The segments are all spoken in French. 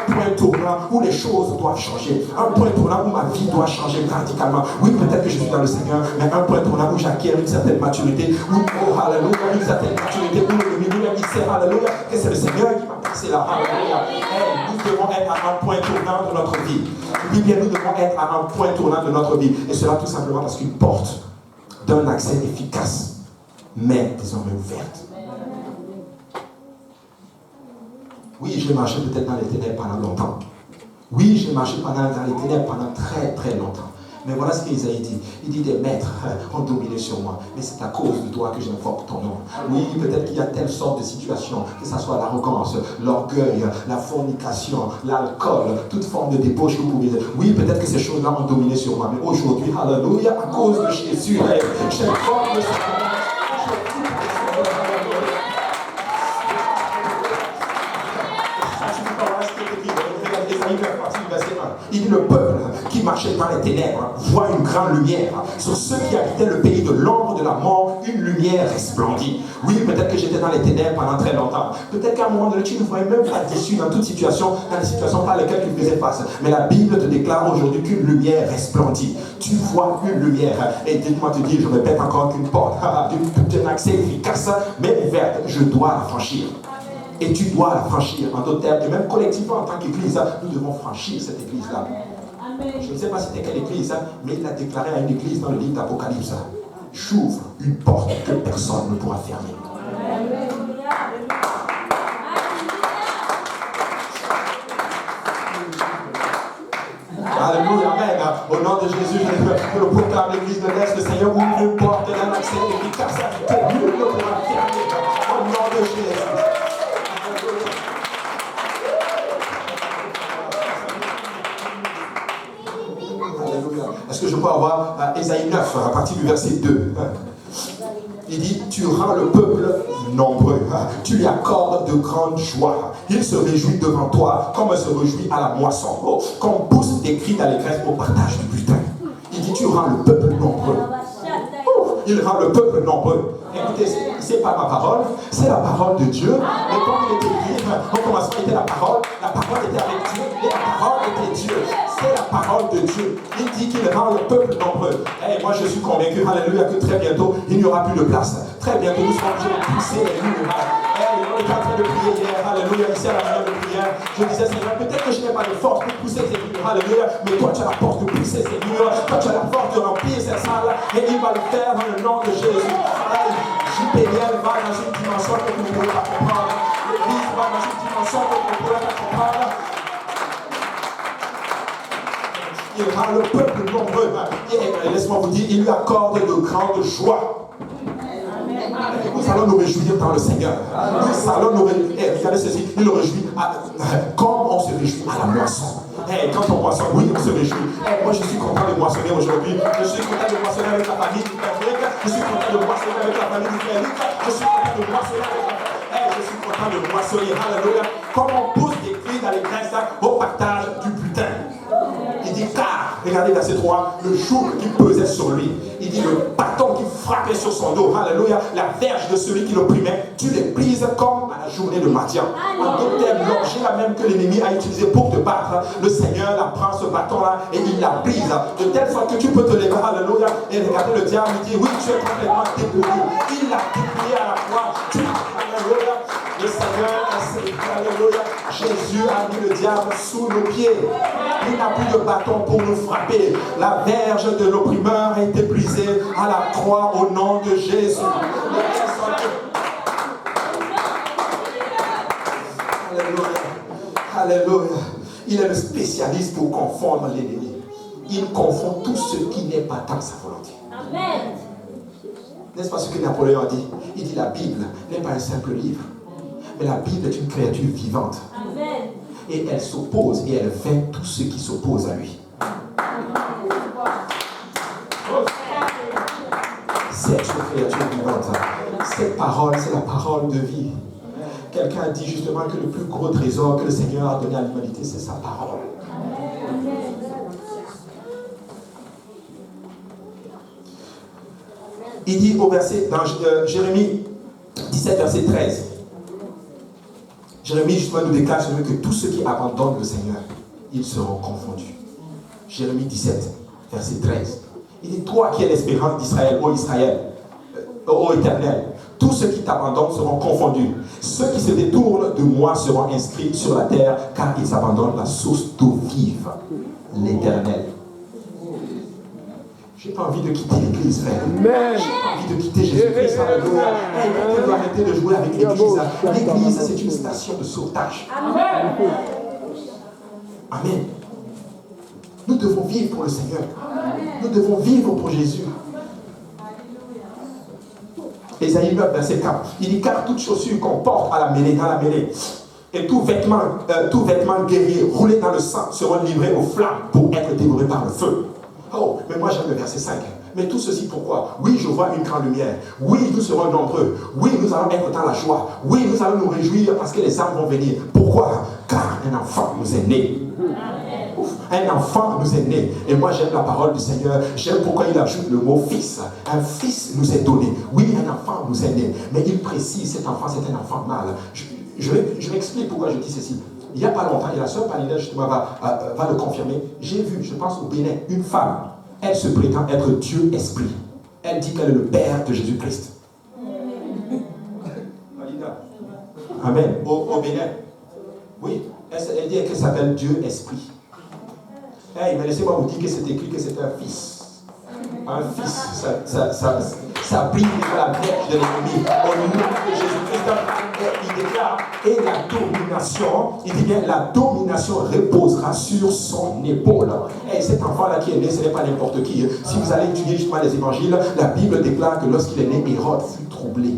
point tournant où les choses doivent changer. Un point tournant où ma vie doit changer radicalement. Oui, peut-être que je suis dans le Seigneur, mais un point tournant où j'acquiers une certaine maturité, où, oh, alléluia, une certaine maturité, où le milieu il sait, alléluia, que c'est le Seigneur qui m'a passé là, alléluia. Hey, nous devons être à un point tournant de notre vie. Oui, bien, nous devons être à un point tournant de notre vie. Et cela tout simplement parce qu'une porte d'un accès efficace m'est désormais ouverte. Oui, j'ai marché peut-être dans les ténèbres pendant longtemps. Oui, j'ai marché dans les ténèbres pendant très très longtemps. Mais voilà ce qu'Isaïe dit. Il dit, des maîtres ont dominé sur moi. Mais c'est à cause de toi que j'invoque ton nom. Oui, peut-être qu'il y a telle sorte de situation, que ce soit l'arrogance, l'orgueil, la fornication, l'alcool, toute forme de débauche que vous pouvez dire. Oui, peut-être que ces choses-là ont dominé sur moi. Mais aujourd'hui, alléluia, à cause de Jésus, j'invoque le Seigneur. Il dit, le peuple qui marchait dans les ténèbres voit une grande lumière. Sur ceux qui habitaient le pays de l'ombre de la mort, une lumière resplendit. Oui, peut-être que j'étais dans les ténèbres pendant très longtemps. Peut-être qu'à un moment donné, tu ne voyais même pas d'issue dans toute situation, dans les situations par lesquelles tu faisais face. Mais la Bible te déclare aujourd'hui qu'une lumière resplendit. Tu vois une lumière. Et dites-moi te dire, je répète encore qu'une porte d'un accès efficace, mais ouverte, je dois la franchir. Et tu dois la franchir, en d'autres termes, et même collectivement en tant qu'église, nous devons franchir cette église-là. Je ne sais pas c'était quelle église, mais il a déclaré à une église dans le livre d'Apocalypse, j'ouvre une porte que personne ne pourra fermer. Alléluia, amen. Au nom de Jésus, je le proclame l'église de l'Est, le Seigneur ouvre une porte d'un accès efficace que nul ne pourra fermer. Au nom de Jésus. Est-ce que je peux avoir Ésaïe 9, à partir du verset 2? Il dit, tu rends le peuple nombreux, tu lui accordes de grandes joies. Il se réjouit devant toi comme il se réjouit à la moisson. Oh, qu'on pousse des cris d'allégresse au partage du butin. Il dit, tu rends le peuple nombreux. Oh, il rend le peuple nombreux. Écoutez, c'est pas ma parole, c'est la parole de Dieu. Et comme il était dit, au commencement était la parole était avec Dieu, et la parole était Dieu. C'est la parole de Dieu. Il dit qu'il rend le peuple nombreux. Et moi je suis convaincu, alléluia, que très bientôt, il n'y aura plus de place. Très bientôt, nous serons obligés de pousser les murs. On était en train de prier hier, alléluia, ici à la manière de prière. Je disais, Seigneur, peut-être que je n'ai pas de force pour pousser ces murs, alléluia, mais toi tu as la force de pousser ces murs, toi tu as la force de remplir ces salles, et il va le faire dans le nom de Jésus. JPL va dans une dimension que vous ne pouvez pas comprendre. L'église va dans une dimension que vous ne pouvez pas comprendre. Il rend le peuple nombreux. Et laisse-moi vous dire, il lui accorde de grandes joies. Nous allons nous réjouir dans le Seigneur. Nous allons nous réjouir. Regardez ceci, il le réjouit comme on se réjouit à la moisson. Quand on moissonne, oui, on se réjouit. Moi, je suis content de moissonner aujourd'hui. Je suis content de moissonner avec la famille du Père Rick. Je suis content de moissonner avec la famille du Père Rick. Je suis content de moissonner avec la famille. Je suis content de moissonner. Alléluia. Comme on pousse des cris dans les graisses au partage du butin. Il dit, car, regardez verset 3, le joug qui pesait sur lui. Il dit, le bâton qui frappait sur son dos. Alléluia. La verge de celui qui l'opprimait, tu les brises comme à la journée de Madian. En d'autres termes, l'objet là même que l'ennemi a utilisé pour te battre, le Seigneur la prend ce bâton-là et il la brise. De telle sorte que tu peux te lever, alléluia, et regarder le diable et dire, oui, tu es complètement dépouillé. Il l'a dépouillé à la croix. Alléluia. Le Seigneur, alléluia, Jésus a mis le diable sous nos pieds. Il n'a plus de bâton pour nous frapper. La verge de l'opprimeur a été brisée à la croix au nom de Jésus. Alléluia. Alléluia. Il est le spécialiste pour confondre l'ennemi. Il confond tout ce qui n'est pas dans sa volonté. Amen. N'est-ce pas ce que Napoléon a dit? Il dit la Bible n'est pas un simple livre. Mais la Bible est une créature vivante. Amen. Et elle s'oppose et elle vainc tous ceux qui s'opposent à lui. C'est une créature vivante. Cette parole, c'est la parole de vie. Quelqu'un a dit justement que le plus gros trésor que le Seigneur a donné à l'humanité, c'est sa parole. Il dit au verset, dans Jérémie 17, verset 13. Jérémie justement nous déclare que tous ceux qui abandonnent le Seigneur, ils seront confondus. Jérémie 17, verset 13. Il dit, toi qui es l'espérance d'Israël, ô Israël, ô Éternel, tous ceux qui t'abandonnent seront confondus. Ceux qui se détournent de moi seront inscrits sur la terre, car ils abandonnent la source d'eau vive, l'Éternel. Je n'ai pas envie de quitter l'église, frère. Je n'ai pas envie de quitter Jésus-Christ. On doit arrêter de jouer avec l'église. L'église, c'est une station de sauvetage. Amen. Amen. Nous devons vivre pour le Seigneur. Nous devons vivre pour Jésus. Ésaïe 9, verset 4. Il dit, car toute chaussure qu'on porte à la mêlée, dans la mêlée, et tout vêtement guerrier roulé dans le sang seront livrés aux flammes pour être dévorés par le feu. Oh, mais moi j'aime le verset 5. Mais tout ceci pourquoi? Oui, je vois une grande lumière. Oui, nous serons nombreux. Oui, nous allons être dans la joie. Oui, nous allons nous réjouir parce que les âmes vont venir. Pourquoi? Car un enfant nous est né. Un enfant nous est né. Et moi j'aime la parole du Seigneur. J'aime pourquoi il ajoute le mot fils. Un fils nous est donné. Oui, un enfant nous est né. Mais il précise, cet enfant c'est un enfant mâle. Je m'explique pourquoi je dis ceci. Il n'y a pas longtemps, et la sœur Palina justement va le confirmer. J'ai vu, je pense au Bénin, une femme. Elle se prétend être Dieu Esprit. Elle dit qu'elle est le Père de Jésus-Christ. Amen. Au Bénin. Oui, elle dit qu'elle s'appelle Dieu Esprit. Hey, mais laissez-moi vous dire que c'est écrit que c'est un fils. Un fils, ça brille dans la brèche de l'ennemi. Au nom de Jésus-Christ, il déclare, et la domination, il dit bien, la domination reposera sur son épaule. Et cet enfant-là qui est né, ce n'est pas n'importe qui. Si vous allez étudier justement les évangiles, la Bible déclare que lorsqu'il est né, Hérode fut troublé.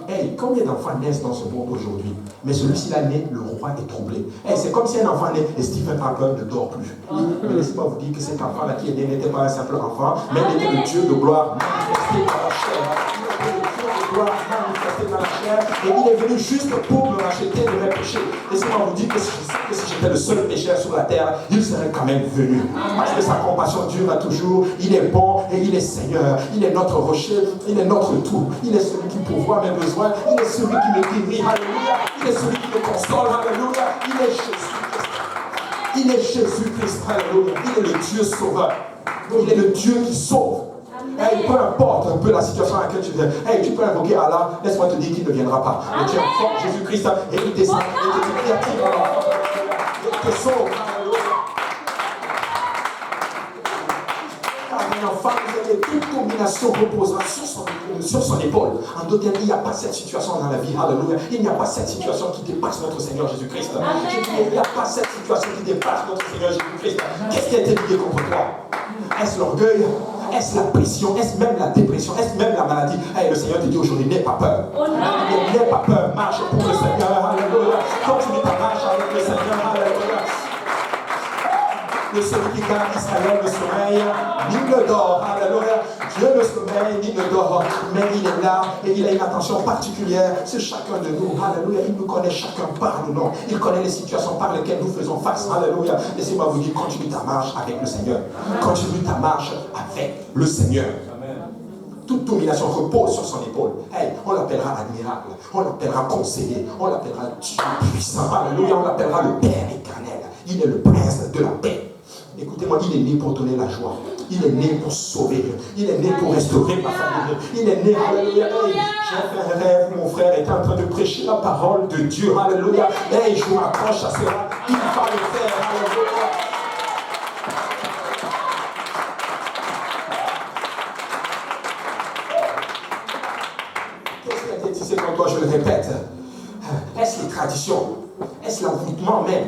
Hey, combien d'enfants naissent dans ce monde aujourd'hui? Mais celui-ci là né, le roi est troublé. Hey, c'est comme si un enfant né et Stephen Harper ne dort plus. Mais laissez-moi vous dire que cet enfant-là qui est né n'était pas un simple enfant, mais il était le Dieu de gloire manifesté dans la chair. Il était le Dieu de gloire manifesté dans la chair. Et il est venu juste pour me racheter de mes péchés. Laissez-moi vous dire que si j'étais le seul pécheur sur la terre, il serait quand même venu. Parce que sa compassion dure à toujours. Il est bon et il est Seigneur. Il est notre rocher. Il est notre tout. Il est celui qui pourvoit mes besoins. Il est celui qui me guérit. Alléluia. Il est celui qui me console. Alléluia. Il est Jésus-Christ. Il est Jésus-Christ. Alléluia. Il est le Dieu sauveur. Il est le Dieu qui sauve. Hey, peu importe un peu la situation à laquelle tu viens. Hey, tu peux invoquer Allah. Laisse-moi te dire qu'il ne viendra pas. Mais tu invoques Jésus-Christ et il descend. Et te dit qu'il attire l'enfant. Il te sauve. Alléluia. Un enfant, toute domination reposera sur son épaule. En d'autres termes, il n'y a pas cette situation dans la vie. Alléluia. Il n'y a pas cette situation qui dépasse notre Seigneur Jésus-Christ. Il n'y a pas cette situation qui dépasse notre Seigneur Jésus-Christ. Qu'est-ce qui a été lié contre toi? Est-ce l'orgueil? Est-ce la pression? Est-ce même la dépression? Est-ce même la maladie? Hey, le Seigneur te dit aujourd'hui, n'aie pas peur. N'aie pas peur, marche pour le Seigneur. Alléluia. Continue ta marche avec le Seigneur. Alléluia. Celui qui garde Israël ne sommeille ni ne dort. Alléluia. Dieu ne sommeille ni ne dort, mais il est là et il a une attention particulière sur chacun de nous. Alléluia. Il nous connaît chacun par nos noms. Il connaît les situations par lesquelles nous faisons face. Alléluia. Laissez-moi vous dire, continue ta marche avec le Seigneur. Continue ta marche avec le Seigneur. Toute domination repose sur son épaule. Hey, on l'appellera admirable, on l'appellera conseiller, on l'appellera Dieu puissant. Alléluia. On l'appellera le Père éternel. Il est le prince de la paix. Écoutez-moi, il est né pour donner la joie. Il est né pour sauver. Il est né pour restaurer ma famille. Il est né, alléluia. Hey, j'ai fait un rêve, mon frère était en train de prêcher la parole de Dieu. Alléluia. Hey, je m'accroche à cela. Il va le faire. Alléluia. Qu'est-ce qui a été tissé contre toi? Je le répète. Est-ce les traditions? Est-ce l'envoûtement même?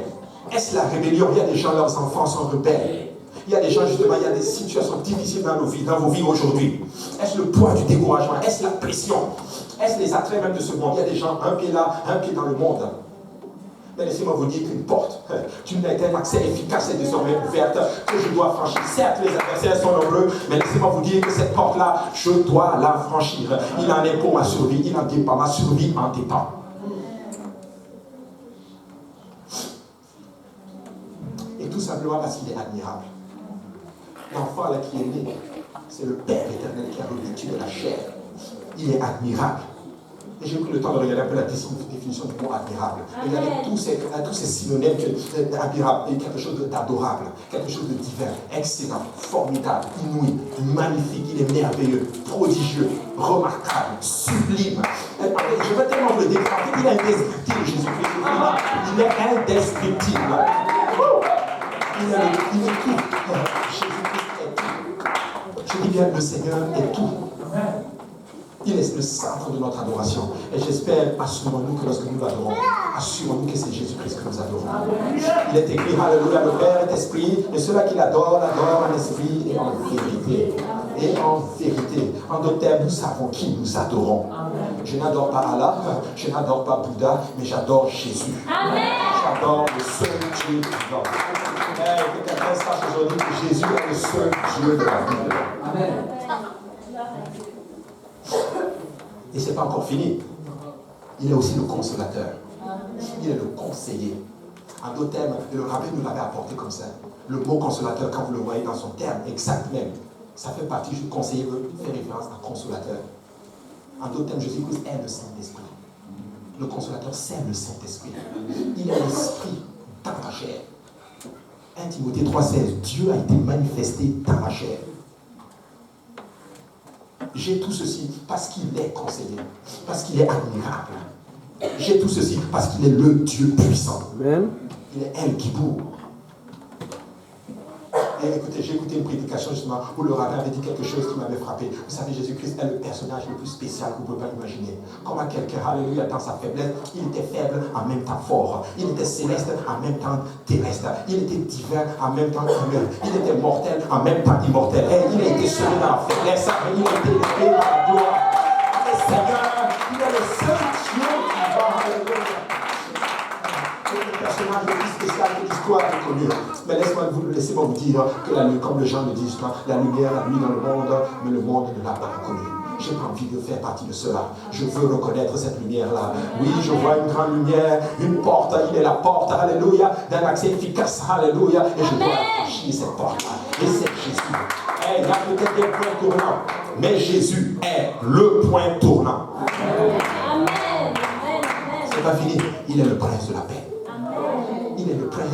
Est-ce la rébellion? Il y a des gens, leurs enfants sont rebelles. Il y a des gens, justement, il y a des situations difficiles dans vos vies aujourd'hui. Est-ce le poids du découragement? Est-ce la pression? Est-ce les attraits même de ce monde? Il y a des gens, un pied là, un pied dans le monde. Mais laissez-moi vous dire qu'une porte d'une un accès efficace est désormais ouverte, que je dois franchir. Certes, les adversaires sont nombreux, mais laissez-moi vous dire que cette porte-là, je dois la franchir. Il en est pour ma survie, il en dépend, ma survie en dépend. Tout simplement parce qu'il est admirable. L'enfant là qui est né, c'est le Père éternel qui a revêtu de la chair. Il est admirable. Et Et j'ai pris le temps de regarder un peu la définition du mot admirable. Regardez tous ces synonymes admirable, quelque chose d'adorable, quelque chose de divin, excellent, formidable, inouï, magnifique, il est merveilleux, prodigieux, remarquable, sublime. Je vais tellement vous le déclarer, il est indescriptible, Jésus-Christ. Il est indescriptible. Il est tout. Jésus-Christ est tout. Je dis bien, le Seigneur est tout. Il est le centre de notre adoration. Et j'espère, assurons-nous que lorsque nous l'adorons, assurons-nous que c'est Jésus-Christ que nous adorons. Il est écrit, alléluia, le Père est esprit, et ceux-là qui l'adorent, l'adorent en esprit et en vérité. Et en vérité. En d'autres termes, nous savons qui nous adorons. Je n'adore pas Allah, je n'adore pas Bouddha, mais j'adore Jésus. J'adore le seul Dieu vivant. Que quelqu'un sache aujourd'hui que Jésus est le seul Dieu de la Bible. Amen. Et ce n'est pas encore fini. Il est aussi le consolateur. Il est le conseiller. En d'autres termes, le rabbin nous l'avait apporté comme ça. Le mot consolateur, quand vous le voyez dans son terme exact même, ça fait partie du conseiller, fait référence à consolateur. En d'autres termes, Jésus-Christ est le Saint-Esprit. Le consolateur, c'est le Saint-Esprit. Il est l'Esprit dans la chair. 1 Timothée 3,16, Dieu a été manifesté dans la chair. J'ai tout ceci parce qu'il est conseiller, parce qu'il est admirable. J'ai tout ceci parce qu'il est le Dieu puissant. Amen. Il est El Gibour. Et écoutez, j'ai écouté une prédication justement où le rabbin avait dit quelque chose qui m'avait frappé. Vous savez, Jésus-Christ est le personnage le plus spécial que vous ne pouvez pas imaginer. Comme à quelqu'un, alléluia, dans sa faiblesse, il était faible en même temps fort. Il était céleste en même temps terrestre. Il était divin en même temps humain. Il était mortel en même temps immortel. Et il a été sauvé dans la faiblesse, mais il a été élevé dans la gloire. Le Seigneur, il est le seul Dieu qui va, alléluia. C'est le personnage le plus spécial que l'histoire a connu. Mais laissez-moi vous dire que comme les gens le disent, la lumière a nuit dans le monde, mais le monde ne l'a pas reconnue. J'ai pas envie de faire partie de cela. Je veux reconnaître cette lumière-là. Oui, je vois une grande lumière, une porte. Il est la porte, alléluia, d'un accès efficace, alléluia. Et je dois franchir cette porte-là. Et c'est Jésus. Il y a peut-être des points tournants, mais Jésus est le point tournant. Amen. C'est pas fini. Il est le prince de la paix. Il est le prince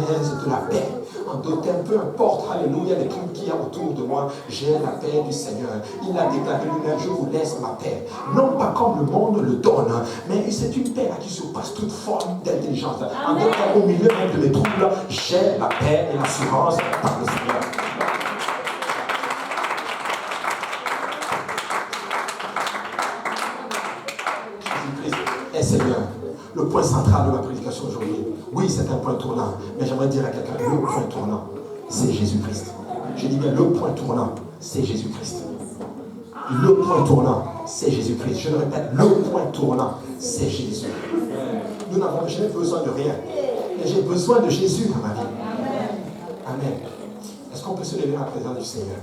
de la paix. En d'autres termes, peu importe, alléluia, les troubles qu'il y a autour de moi, j'ai la paix du Seigneur. Il a déclaré lui-même, je vous laisse ma paix. Non pas comme le monde le donne, mais c'est une paix qui surpasse toute forme d'intelligence. En d'autres termes, au milieu même de mes troubles, j'ai la paix et l'assurance par le Seigneur. Jésus-Christ est Seigneur. Le point central de ma prédication aujourd'hui, oui, c'est un point tournant, mais j'aimerais dire à quelqu'un, le point tournant, c'est Jésus-Christ. Je dis bien, le point tournant, c'est Jésus-Christ. Le point tournant, c'est Jésus-Christ. Je le répète, le point tournant, c'est Jésus. Nous n'avons jamais besoin de rien, mais j'ai besoin de Jésus dans ma vie. Amen. Est-ce qu'on peut se lever à la présence du Seigneur?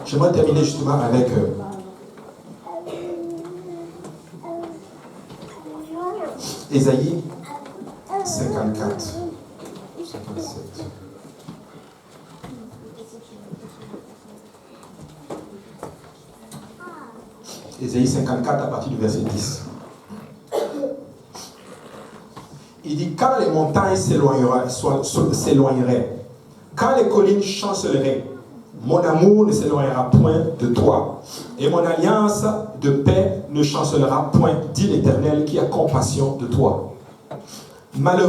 J'aimerais terminer justement avec Ésaïe 54, 57. Ésaïe 54 à partir du verset 10. Il dit, quand les montagnes s'éloigneraient, quand les collines chanceleraient, mon amour ne s'éloignera point de toi, et mon alliance de paix ne chancelera point, dit l'Éternel qui a compassion de toi. Malheureux